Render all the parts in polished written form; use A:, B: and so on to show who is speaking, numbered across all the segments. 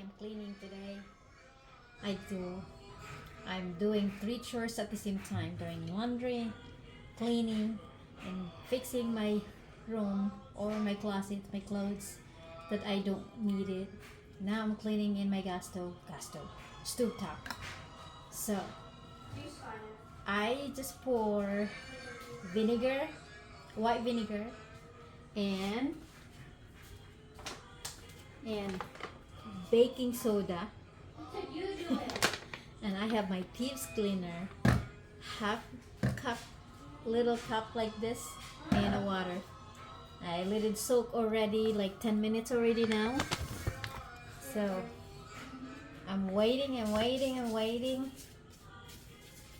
A: am cleaning today. I do. I'm doing three chores at the same time, doing laundry, cleaning, and fixing my room or my closet, my clothes that I don't need it. Now I'm cleaning in my stove top. So I just pour vinegar, white vinegar, and and baking soda, and I have my thieves cleaner, half cup, little cup like this, and a water. I let it soak already, like 10 minutes already now. So I'm waiting and waiting and waiting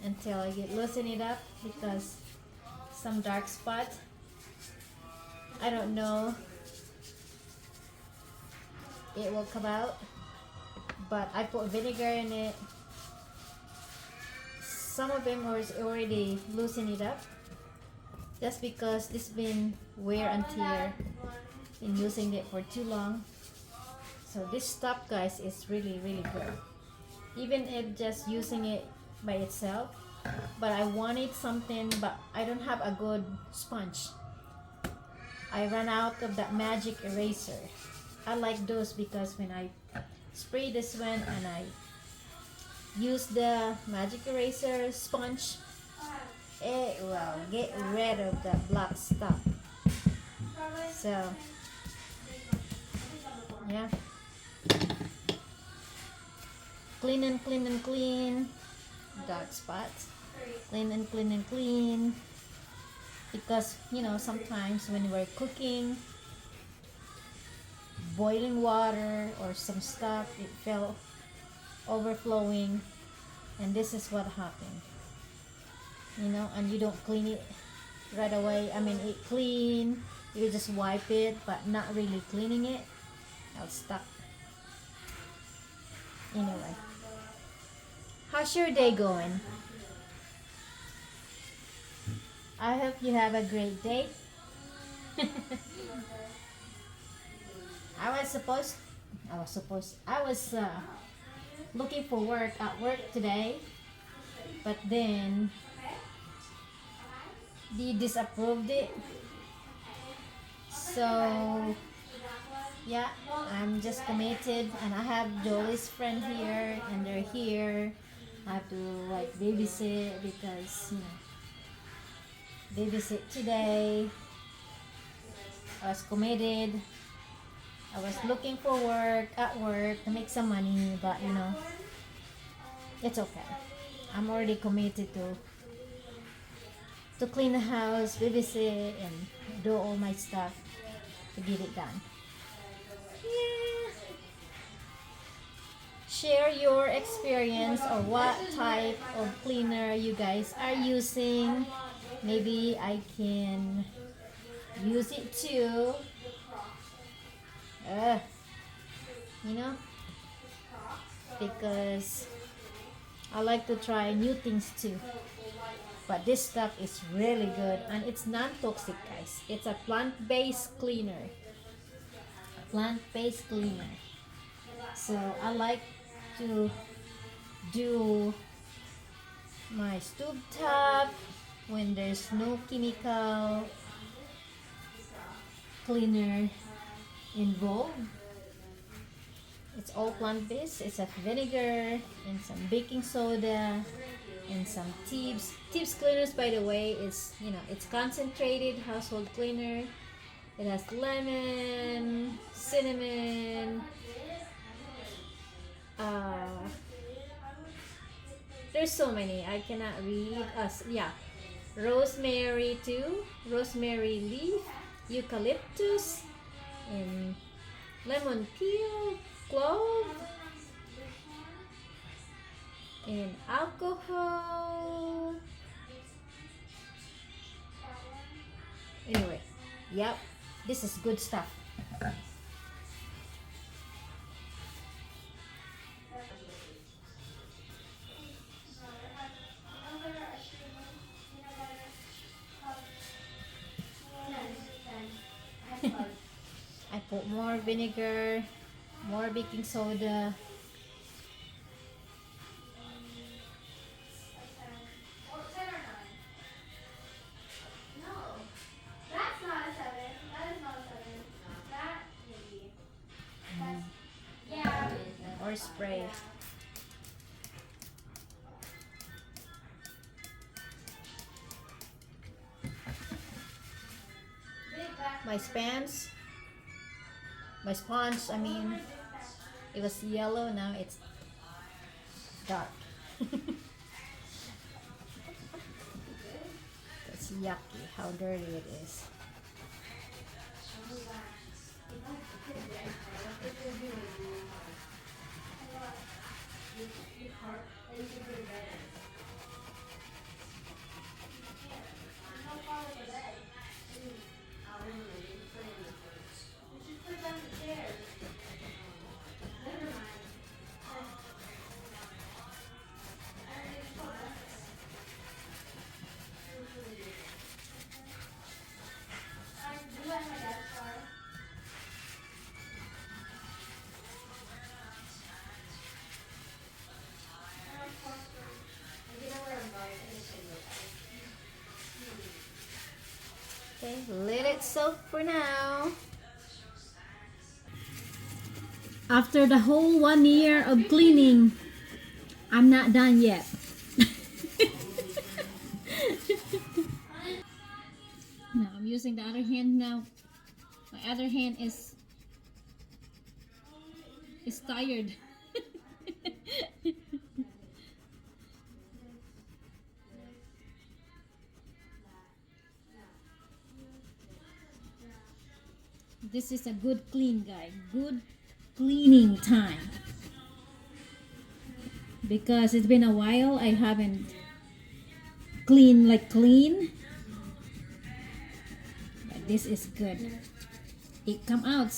A: until I get loosen it up because some dark spot. I don't know it will come out, but I put vinegar in it. Some of them was already loosen it up just because this been wear and tear in using it for too long. So this stuff, guys, is really good, even if just using it by itself. But I wanted something, but I don't have a good sponge. I ran out of that magic eraser. I like those because when I spray this one and I use the magic eraser sponge, it will get rid of the black stuff. So yeah, clean and clean and clean dark spots, clean and clean and clean, because you know sometimes when we're cooking, boiling water or some stuff, it fell overflowing, and this is what happened, you know, and you don't clean it right away. I mean, it clean, you just wipe it, but not really cleaning it. I'll stop. Anyway, how's your day going? I hope you have a great day. I was looking for work at work today, but then they disapproved it. So yeah, I'm just committed, and I have Jolie's friend here, and they're here. I have to like babysit because you know, babysit today. I was committed. I was looking for work at work to make some money, but you know, it's okay. I'm already committed to clean the house, babysit, and do all my stuff to get it done. Yeah. Share your experience or what type of cleaner you guys are using. Maybe I can use it too. You know, because I like to try new things too. But this stuff is really good, and it's non-toxic, guys. It's a plant-based cleaner. Plant-based cleaner. So I like to do my stove top when there's no chemical cleaner involved. It's all plant-based. It's a vinegar and some baking soda and some thieves. Thieves cleaners, by the way, is, you know, it's concentrated household cleaner. It has lemon, cinnamon, there's so many I cannot read. Yeah, rosemary too, rosemary leaf, eucalyptus, and lemon peel, clove, and alcohol. Anyway, yep, this is good stuff. I put more vinegar More baking soda. Or spray. My spans, my sponge, I mean, it was yellow, now it's dark. It's yucky how dirty it is. Okay, let it soak for now. After the whole 1 year of cleaning, I'm not done yet. Now I'm using the other hand now. My other hand is tired. This is a good clean, guy. Good cleaning time. Because it's been a while I haven't cleaned like clean. But this is good. It come out.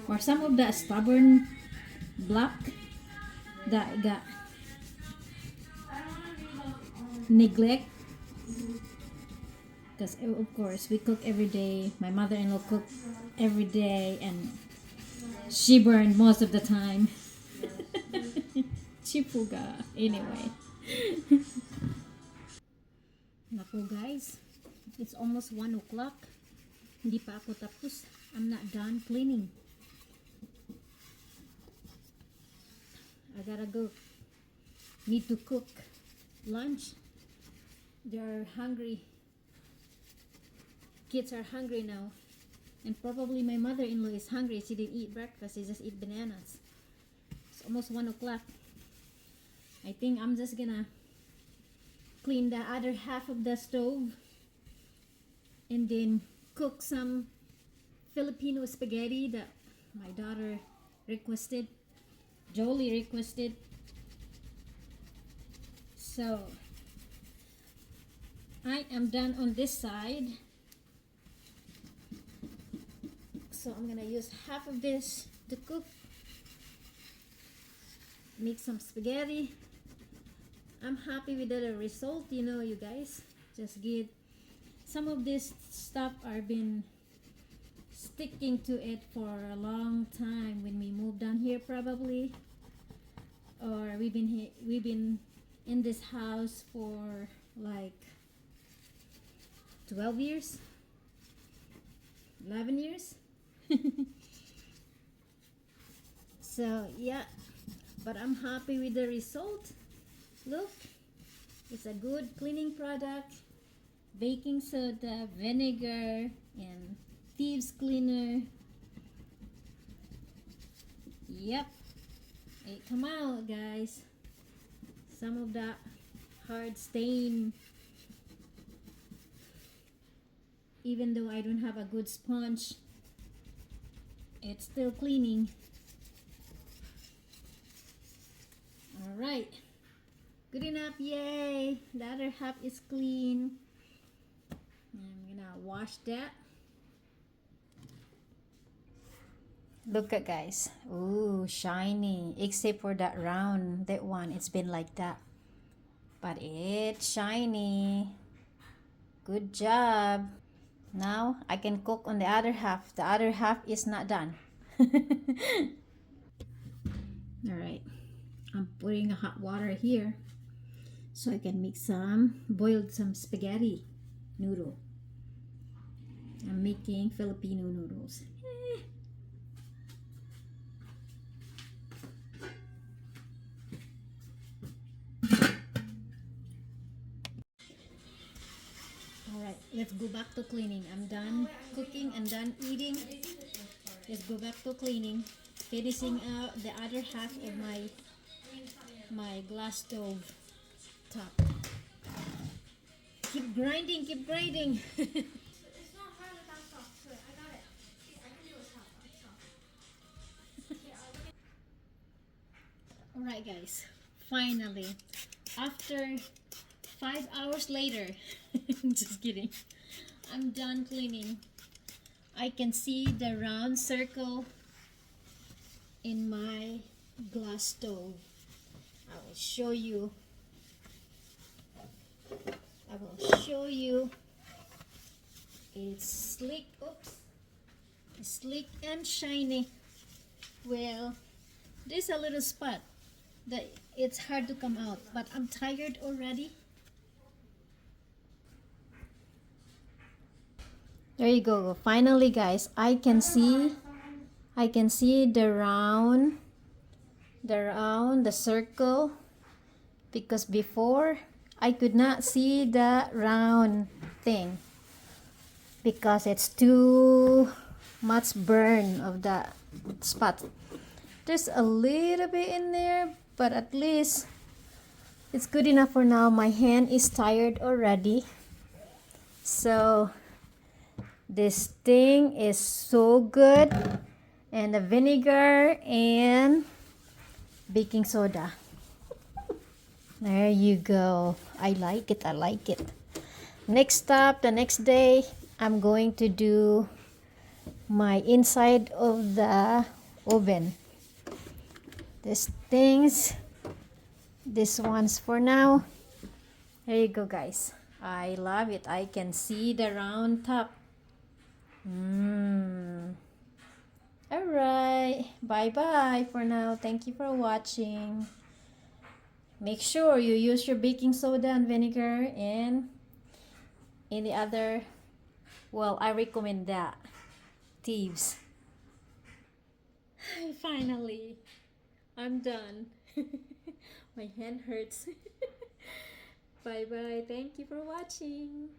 A: For some of the stubborn block that got neglect, because of course we cook every day. My mother-in-law cook every day and she burned most of the time. Chipuga. Anyway. Naku guys, it's almost 1 o'clock. Hindi pa ako tapos. I'm not done cleaning. I gotta go. Need to cook lunch. They're hungry. Kids are hungry now. And probably my mother-in-law is hungry. She didn't eat breakfast. She just eat bananas. It's almost 1 o'clock. I think I'm just gonna clean the other half of the stove and then cook some Filipino spaghetti that my daughter requested. Jolie requested. So I am done on this side. So I'm gonna use half of this to cook. Make some spaghetti. I'm happy with the result, you know, you guys. Just get some of this stuff are been sticking to it for a long time when we moved down here probably, or we've been in this house for like 12 years, 11 years. So yeah, but I'm happy with the result. Look, it's a good cleaning product. Baking soda, vinegar, and thieves cleaner. Yep, it come out, guys. Some of that hard stain, even though I don't have a good sponge, it's still cleaning. All right, good enough. Yay, the other half is clean. I'm gonna wash that. Look at guys. Ooh, shiny. Except for that round, that one, it's been like that. But it's shiny. Good job. Now I can cook on the other half. The other half is not done. All right, I'm putting hot water here so I can make boiled spaghetti noodle. I'm making Filipino noodles. All right, let's go back to cleaning. I'm done cooking and done eating. Let's go back to cleaning, finishing out the other half of my glass stove top. Keep grinding, keep grinding.
B: It's not hard with that stuff. Good, I got it. See, I can do it tough.
A: Alright guys, finally, after 5 hours later, just kidding, I'm done cleaning. I can see the round circle in my glass stove. I will show you. It's sleek, oops, it's sleek and shiny. Well, there's a little spot that it's hard to come out, but I'm tired already. There you go. Finally guys, I can see the circle, because before I could not see the round thing because it's too much burn of the spot. There's a little bit in there, but at least it's good enough for now. My hand is tired already, so this thing is so good. And the vinegar and baking soda. There you go. I like it. Next stop, the next day, I'm going to do my inside of the oven. This one's for now. There you go guys. I love it. I can see the round top. Alright, bye for now. Thank you for watching. Make sure you use your baking soda and vinegar, and in the other, well, I recommend that, thieves. Finally, I'm done. My hand hurts. Bye bye. Thank you for watching.